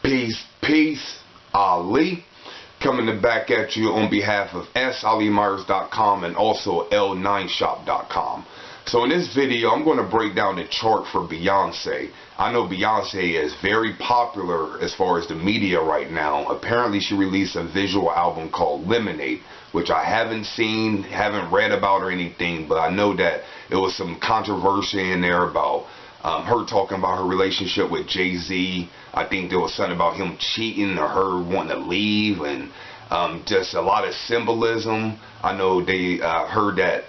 Peace, peace, Ali. Coming back at you on behalf of SAliMyers.com and also L9shop.com. So in this video, I'm going to break down the chart for Beyonce. I know Beyonce is very popular as far as the media right now. Apparently she released a visual album called Lemonade, which I haven't seen, haven't read about or anything, but I know that it was some controversy in there about her talking about her relationship with Jay-Z. I think there was something about him cheating or her wanting to leave, and just a lot of symbolism. I know they heard that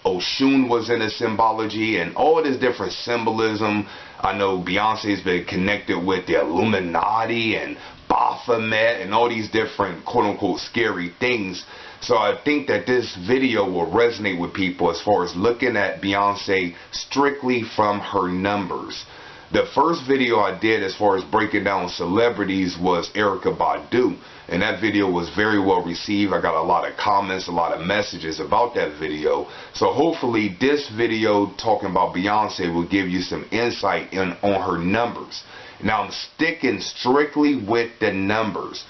Oshun was in a symbology and all this different symbolism. I know Beyonce's been connected with the Illuminati and Baphomet and all these different quote-unquote scary things. So I think that this video will resonate with people as far as looking at Beyonce strictly from her numbers. The first video I did as far as breaking down celebrities was Erykah Badu, and that video was very well received. I got a lot of comments, a lot of messages about that video. So hopefully this video talking about Beyonce will give you some insight on her numbers. Now I'm sticking strictly with the numbers.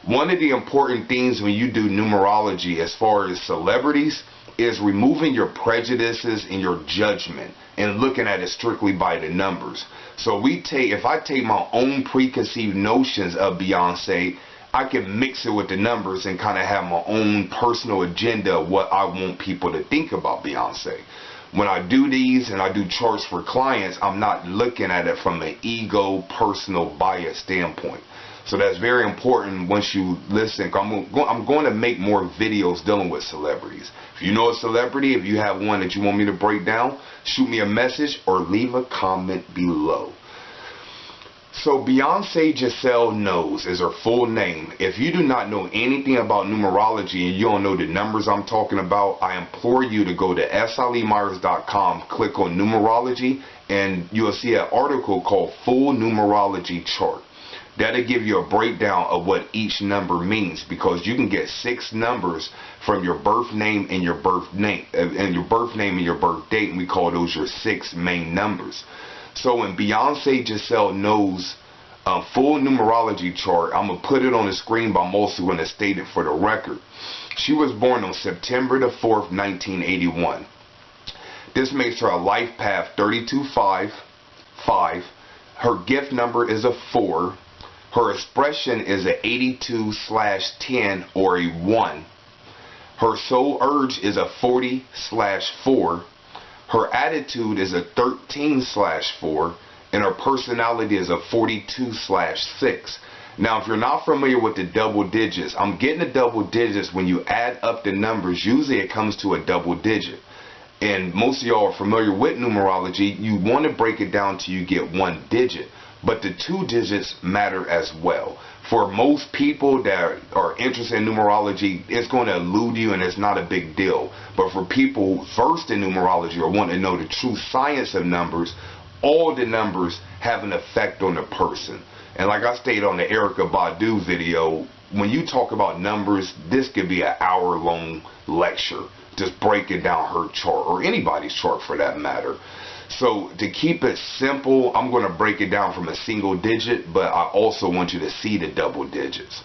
One of the important things when you do numerology as far as celebrities is removing your prejudices and your judgment and looking at it strictly by the numbers. So if I take my own preconceived notions of Beyonce, I can mix it with the numbers and kind of have my own personal agenda of what I want people to think about Beyonce. When I do these and I do charts for clients, I'm not looking at it from an ego, personal bias standpoint. So that's very important once you listen. I'm going to make more videos dealing with celebrities. If you know a celebrity, if you have one that you want me to break down, shoot me a message or leave a comment below. So Beyonce Giselle Knowles is her full name. If you do not know anything about numerology and you don't know the numbers I'm talking about, I implore you to go to SAliMyers.com, click on numerology, and you'll see an article called Full Numerology Chart. That'll give you a breakdown of what each number means, because you can get 6 numbers from your birth name and your birth name and your birth date, and we call those your 6 main numbers. So in Beyonce Giselle Knowles full numerology chart, I'm going to put it on the screen, but I'm also going to state it for the record. She was born on September the 4th, 1981. This makes her a life path 32-5. Her gift number is a 4. Her expression is a 82/10 or a 1. Her soul urge is a 40/4. Her attitude is a 13/4. And her personality is a 42/6. Now, if you're not familiar with the double digits, I'm getting the double digits when you add up the numbers. Usually it comes to a double digit. And most of y'all are familiar with numerology. You want to break it down till you get 1 digit. But the 2 digits matter as well. For most people that are interested in numerology, it's going to elude you and it's not a big deal. But for people versed in numerology or want to know the true science of numbers, all the numbers have an effect on the person. And like I stated on the Erykah Badu video, when you talk about numbers, this could be an hour-long lecture, just breaking down her chart, or anybody's chart for that matter. So to keep it simple, I'm going to break it down from a single digit, but I also want you to see the double digits.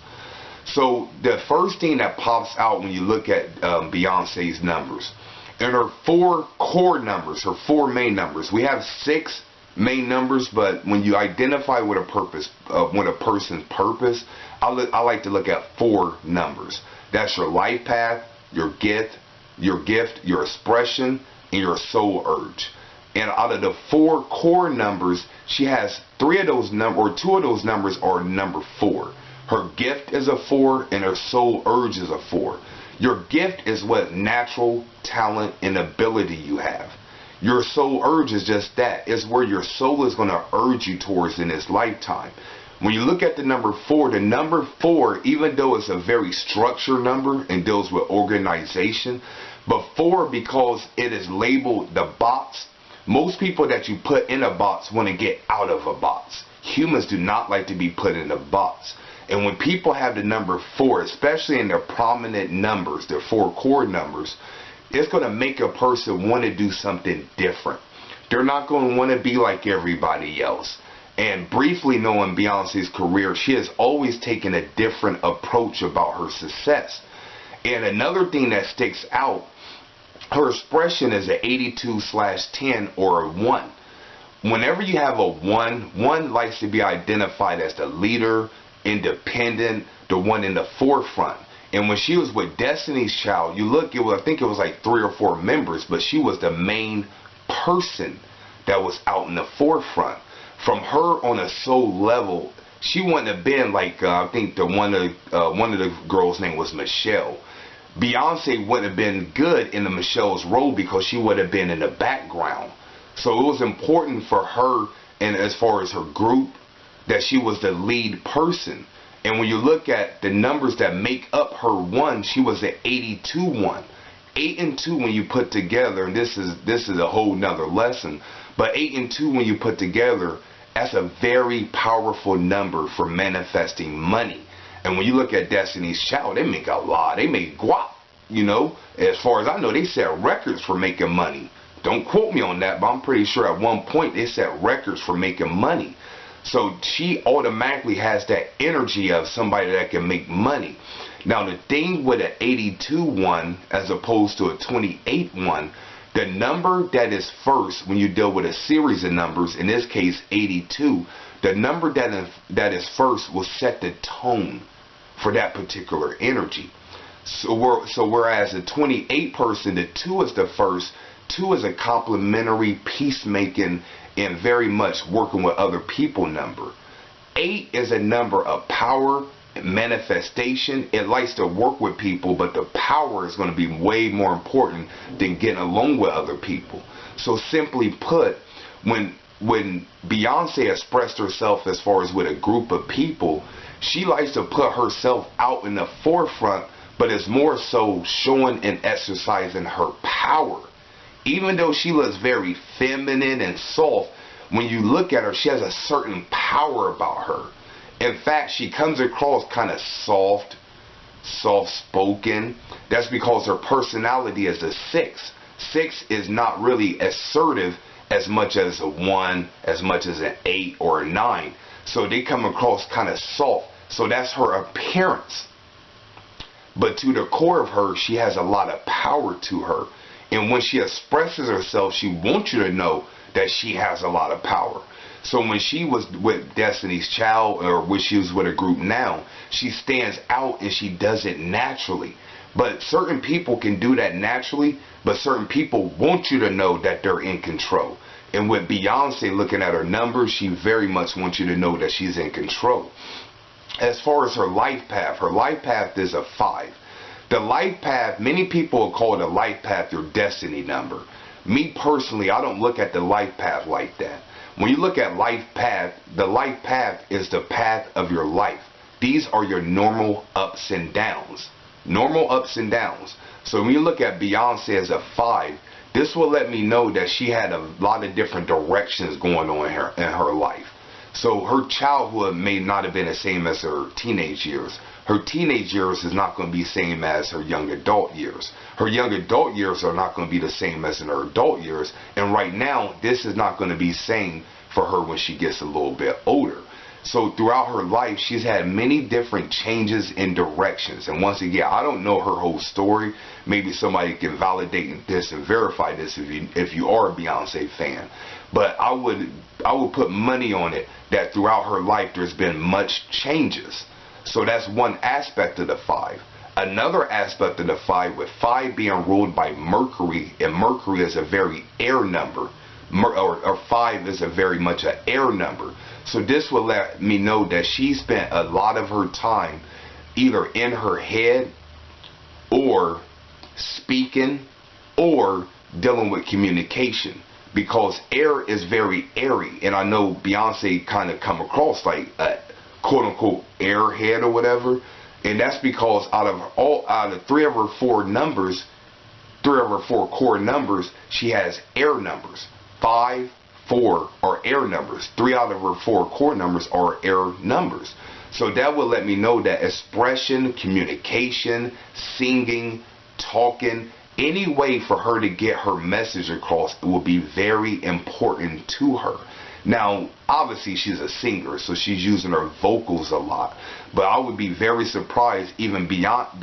So the first thing that pops out when you look at Beyonce's numbers, in her 4 core numbers, her 4 main numbers, we have 6 main numbers, but when you identify with a purpose, with a person's purpose, I like to look at 4 numbers. That's your life path, your gift, your expression, and your soul urge. And out of the 4 core numbers, she has 3 of those numbers, or 2 of those numbers are number 4. Her gift is a 4 and her soul urge is a 4. Your gift is what natural talent and ability you have. Your soul urge is just that. It's where your soul is going to urge you towards in this lifetime. When you look at the number 4, the number 4, even though it's a very structured number and deals with organization, but 4, because it is labeled the box, most people that you put in a box want to get out of a box. Humans do not like to be put in a box. And when people have the number 4, especially in their prominent numbers, their 4 core numbers, it's going to make a person want to do something different. They're not going to want to be like everybody else. And briefly knowing Beyonce's career, she has always taken a different approach about her success. And another thing that sticks out, her expression is an 82/10 or a 1. Whenever you have a 1 likes to be identified as the leader, independent, the one in the forefront. And when she was with Destiny's Child, you look, I think it was like 3 or 4 members, but she was the main person that was out in the forefront. From her on a soul level, she wouldn't have been like, I think one of the girls' name was Michelle. Beyonce wouldn't have been good in the Michelle's role because she would have been in the background. So it was important for her, and as far as her group, that she was the lead person. And when you look at the numbers that make up her 1, she was an 82/1. 8 and 2 when you put together, and this is a whole nother lesson, but 8 and 2 when you put together, that's a very powerful number for manifesting money. And when you look at Destiny's Child, they make a lot. They make guap, you know. As far as I know, they set records for making money. Don't quote me on that, but I'm pretty sure at one point they set records for making money. So she automatically has that energy of somebody that can make money. Now the thing with an 82/1 as opposed to a 28/1, the number that is first when you deal with a series of numbers, in this case 82, the number that is first will set the tone for that particular energy. So whereas the 28 person, the 2 is the first. 2 is a complementary, peacemaking, and very much working with other people number. 8 is a number of power, manifestation. It likes to work with people, but the power is going to be way more important than getting along with other people. So simply put, when Beyonce expressed herself as far as with a group of people, she likes to put herself out in the forefront, but it's more so showing and exercising her power. Even though she looks very feminine and soft, when you look at her, she has a certain power about her. In fact, she comes across kind of soft-spoken. That's because her personality is a 6. 6 is not really assertive as much as a 1, as much as an 8 or a 9. So they come across kind of soft. So that's her appearance. But to the core of her, she has a lot of power to her. And when she expresses herself, she wants you to know that she has a lot of power. So when she was with Destiny's Child, or when she was with a group now, she stands out and she does it naturally. But certain people can do that naturally, but certain people want you to know that they're in control. And with Beyonce, looking at her numbers, she very much wants you to know that she's in control. As far as her life path is a 5. The life path, many people call the life path your destiny number. Me personally, I don't look at the life path like that. When you look at life path, the life path is the path of your life. These are your normal ups and downs. Normal ups and downs. So when you look at Beyonce as a 5, this will let me know that she had a lot of different directions going on in her life. So her childhood may not have been the same as her teenage years. Her teenage years is not going to be the same as her young adult years. Her young adult years are not going to be the same as in her adult years. And right now, this is not going to be the same for her when she gets a little bit older. So throughout her life, she's had many different changes in directions. And once again, I don't know her whole story. Maybe somebody can validate this and verify this if you are a Beyonce fan. But I would put money on it that throughout her life, there's been much changes. So that's one aspect of the 5. Another aspect of the 5, with 5 being ruled by Mercury, and Mercury is a very air number, or 5 is a very much an air number. So this will let me know that she spent a lot of her time either in her head or speaking or dealing with communication, because air is very airy. And I know Beyonce kind of come across like a quote-unquote airhead or whatever, and that's because out of 3 of her 4 numbers, 3 of her 4 core numbers, she has air numbers. 5, 4 are air numbers. 3 out of her 4 core numbers are air numbers. So that will let me know that expression, communication, singing, talking, any way for her to get her message across will be very important to her. Now, obviously, she's a singer, so she's using her vocals a lot. But I would be very surprised, even behind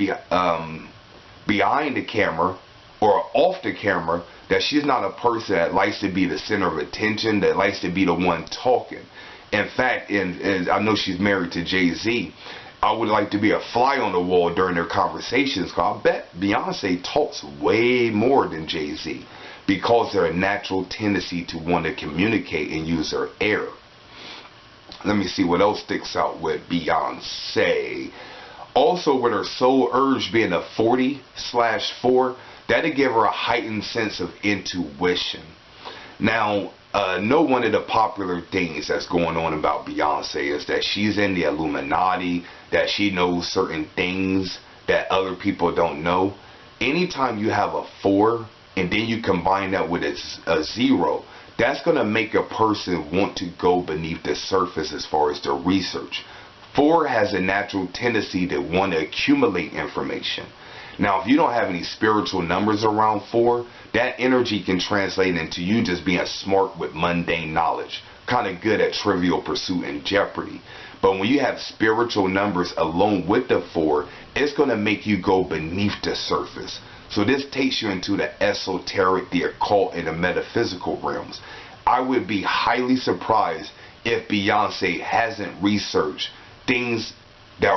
the camera or off the camera, that she's not a person that likes to be the center of attention, that likes to be the one talking. In fact, and I know she's married to Jay-Z, I would like to be a fly on the wall during their conversations, because I bet Beyonce talks way more than Jay-Z, because there's a natural tendency to want to communicate and use her air. Let me see what else sticks out with Beyonce. Also, with her soul urge being a 40/4, that'll give her a heightened sense of intuition. Now, know one of the popular things that's going on about Beyonce is that she's in the Illuminati, that she knows certain things that other people don't know. Anytime you have a 4 and then you combine that with a 0, that's going to make a person want to go beneath the surface as far as their research. 4 has a natural tendency to want to accumulate information. Now, if you don't have any spiritual numbers around 4, that energy can translate into you just being smart with mundane knowledge, kind of good at Trivial Pursuit and Jeopardy. But when you have spiritual numbers along with the 4, it's going to make you go beneath the surface. So this takes you into the esoteric, the occult, and the metaphysical realms. I would be highly surprised if Beyonce hasn't researched things that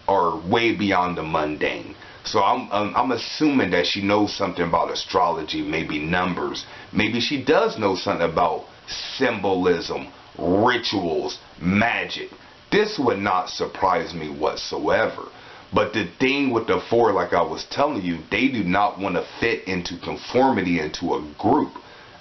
are way beyond the mundane. So I'm assuming that she knows something about astrology, maybe numbers. Maybe she does know something about symbolism, rituals, magic. This would not surprise me whatsoever. But the thing with the 4, like I was telling you, they do not want to fit into conformity into a group.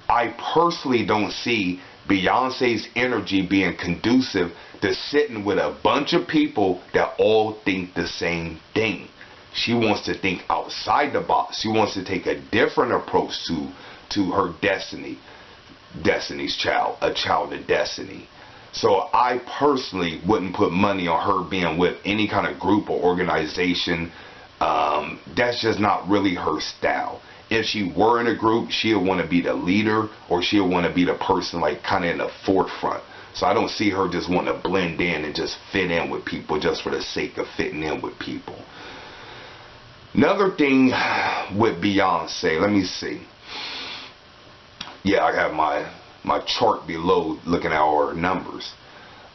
I personally don't see Beyonce's energy being conducive to sitting with a bunch of people that all think the same thing. She wants to think outside the box. She wants to take a different approach to her Destiny's Child, a child of destiny. So I personally wouldn't put money on her being with any kind of group or organization. That's just not really her style. If she were in a group, she'll want to be the leader, or she'll want to be the person like kind of in the forefront. So I don't see her just wanting to blend in and just fit in with people just for the sake of fitting in with people. Another thing with Beyonce, let me see. Yeah, I have my chart below looking at all her numbers.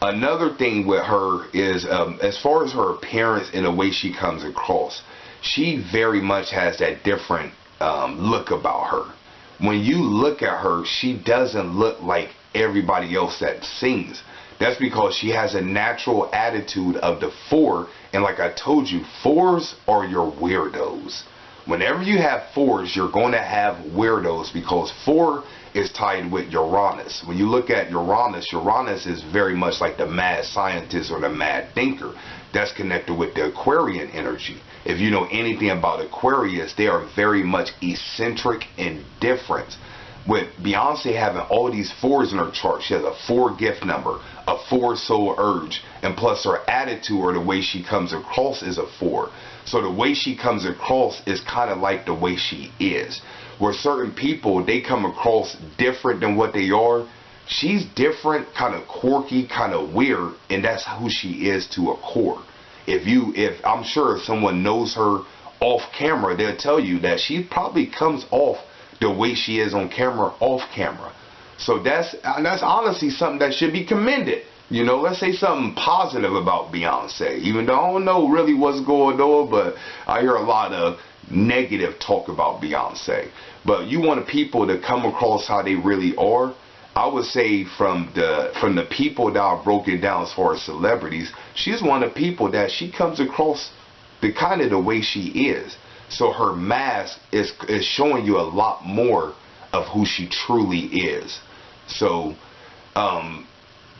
Another thing with her is, as far as her appearance and the way she comes across, she very much has that different look about her. When you look at her, she doesn't look like everybody else that sings. That's because she has a natural attitude of the 4. And like I told you, 4s are your weirdos. Whenever you have 4s, you're going to have weirdos, because 4 is tied with Uranus. When you look at Uranus, Uranus is very much like the mad scientist or the mad thinker. That's connected with the Aquarian energy. If you know anything about Aquarius, they are very much eccentric and different. With Beyonce having all these 4s in her chart, she has a 4 gift number, a 4 soul urge, and plus her attitude or the way she comes across is a 4. So the way she comes across is kind of like the way she is. Where certain people, they come across different than what they are. She's different, kind of quirky, kind of weird, and that's who she is to a core. If I'm sure if someone knows her off camera, they'll tell you that she probably comes off the way she is on camera, off camera. So that's honestly something that should be commended. You know, let's say something positive about Beyonce, even though I don't know really what's going on, but I hear a lot of negative talk about Beyonce. But you want people to come across how they really are. I would say from the people that are broken down as far as celebrities, she's one of the people that she comes across the kind of the way she is. So her mask is showing you a lot more of who she truly is. So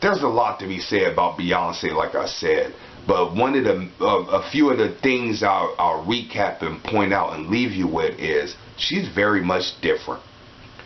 there's a lot to be said about Beyonce, like I said. But one of a few of the things I'll recap and point out and leave you with is she's very much different.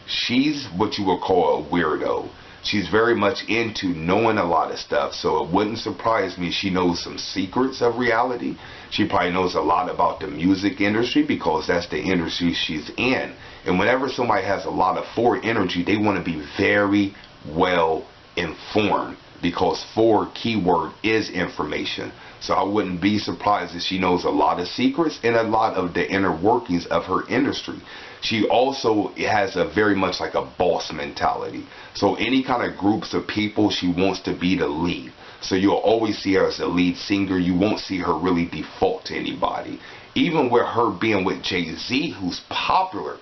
She's what you would call a weirdo. She's very much into knowing a lot of stuff, so it wouldn't surprise me she knows some secrets of reality. She probably knows a lot about the music industry because that's the industry she's in. And whenever somebody has a lot of 4 energy, they want to be very well informed, because 4 keyword is information. So I wouldn't be surprised if she knows a lot of secrets and a lot of the inner workings of her industry. She also has a very much like a boss mentality. So any kind of groups of people, she wants to be the lead. So you'll always see her as the lead singer. You won't see her really default to anybody. Even with her being with Jay-Z, who's popular,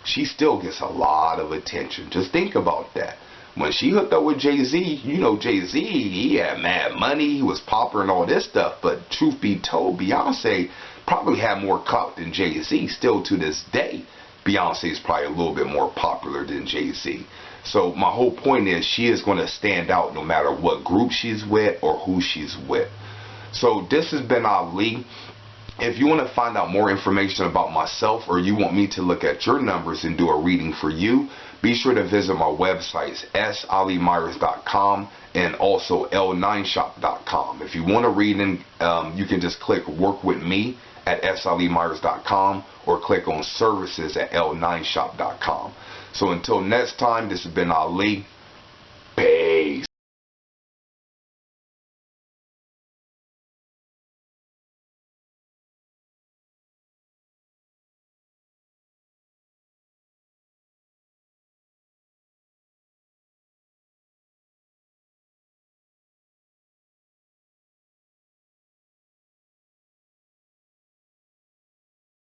she still gets a lot of attention. Just think about that. When she hooked up with Jay-Z, you know, Jay-Z, he had mad money, he was popular and all this stuff, but truth be told, Beyonce probably had more clout than Jay-Z. Still to this day, Beyonce is probably a little bit more popular than Jay-Z. So my whole point is, she is going to stand out no matter what group she's with or who she's with. So this has been Ali. If you want to find out more information about myself, or you want me to look at your numbers and do a reading for you, be sure to visit my websites, solymyers.com and also l9shop.com. If you want a reading, you can just click work with me at solymyers.com or click on services at l9shop.com. So until next time, this has been Ali.